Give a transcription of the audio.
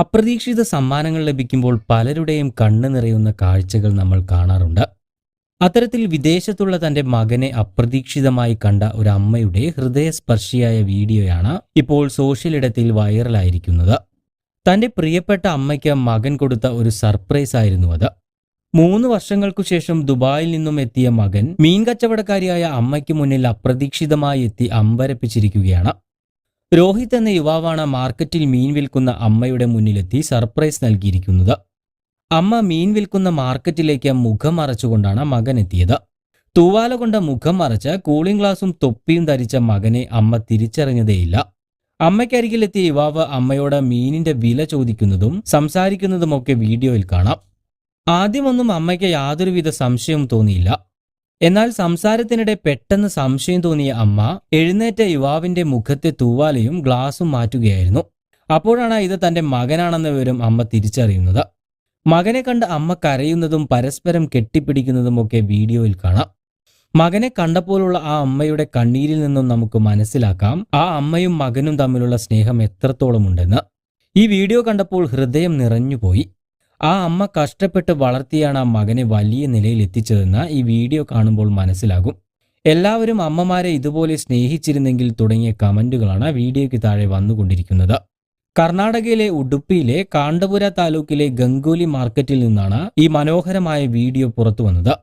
അപ്രതീക്ഷിത സമ്മാനങ്ങൾ ലഭിക്കുമ്പോൾ പലരുടെയും കണ്ണു നിറയുന്ന കാഴ്ചകൾ നമ്മൾ കാണാറുണ്ട്. അത്തരത്തിൽ വിദേശത്തുള്ള തന്റെ മകനെ അപ്രതീക്ഷിതമായി കണ്ട ഒരു അമ്മയുടെ ഹൃദയസ്പർശിയായ വീഡിയോയാണ് ഇപ്പോൾ സോഷ്യൽ ഇടത്തിൽ വൈറലായിരിക്കുന്നത്. തന്റെ പ്രിയപ്പെട്ട അമ്മയ്ക്ക് മകൻ കൊടുത്ത ഒരു സർപ്രൈസ് ആയിരുന്നു അത്. 3 വർഷങ്ങൾക്കു ശേഷം ദുബായിൽ നിന്നും എത്തിയ മകൻ മീൻ കച്ചവടക്കാരിയായ അമ്മയ്ക്ക് മുന്നിൽ അപ്രതീക്ഷിതമായി എത്തി അമ്പരപ്പിച്ചിരിക്കുകയാണ്. രോഹിത് എന്ന യുവാവാണ് മാർക്കറ്റിൽ മീൻ വിൽക്കുന്ന അമ്മയുടെ മുന്നിലെത്തി സർപ്രൈസ് നൽകിയിരിക്കുന്നത്. അമ്മ മീൻ വിൽക്കുന്ന മാർക്കറ്റിലേക്ക് മുഖം മറച്ചുകൊണ്ടാണ് മകൻ എത്തിയത്. തൂവാല കൊണ്ട് മുഖം മറച്ച് കൂളിംഗ് ഗ്ലാസും തൊപ്പിയും ധരിച്ച മകനെ അമ്മ തിരിച്ചറിഞ്ഞതേയില്ല. അമ്മയ്ക്കരികിലെത്തിയ യുവാവ് അമ്മയോട് മീനിന്റെ വില ചോദിക്കുന്നതും സംസാരിക്കുന്നതുമൊക്കെ വീഡിയോയിൽ കാണാം. ആദ്യമൊന്നും അമ്മയ്ക്ക് യാതൊരുവിധ സംശയവും തോന്നിയില്ല. എന്നാൽ സംസാരത്തിനിടെ പെട്ടെന്ന് സംശയം തോന്നിയ അമ്മ എഴുന്നേറ്റ യുവാവിന്റെ മുഖത്തെ തൂവാലയും ഗ്ലാസും മാറ്റുകയായിരുന്നു. അപ്പോഴാണ് ഇത് തന്റെ മകനാണെന്ന വിവരം അമ്മ തിരിച്ചറിയുന്നത്. മകനെ കണ്ട് അമ്മ കരയുന്നതും പരസ്പരം കെട്ടിപ്പിടിക്കുന്നതുമൊക്കെ വീഡിയോയിൽ കാണാം. മകനെ കണ്ടപ്പോഴുള്ള ആ അമ്മയുടെ കണ്ണീരിൽ നിന്നും നമുക്ക് മനസ്സിലാക്കാം ആ അമ്മയും മകനും തമ്മിലുള്ള സ്നേഹം എത്രത്തോളമുണ്ടെന്ന്. ഈ വീഡിയോ കണ്ടപ്പോൾ ഹൃദയം നിറഞ്ഞുപോയി. ആ അമ്മ കഷ്ടപ്പെട്ട് വളർത്തിയാണ് ആ മകനെ വലിയ നിലയിൽ എത്തിച്ചതെന്ന് ഈ വീഡിയോ കാണുമ്പോൾ മനസ്സിലാകും. എല്ലാവരും അമ്മമാരെ ഇതുപോലെ സ്നേഹിച്ചിരുന്നെങ്കിൽ തുടങ്ങിയ കമന്റുകളാണ് വീഡിയോയ്ക്ക് താഴെ വന്നുകൊണ്ടിരിക്കുന്നത്. കർണാടകയിലെ ഉടുപ്പിയിലെ കാണ്ടപുര താലൂക്കിലെ ഗംഗോലി മാർക്കറ്റിൽ നിന്നാണ് ഈ മനോഹരമായ വീഡിയോ പുറത്തു വന്നത്.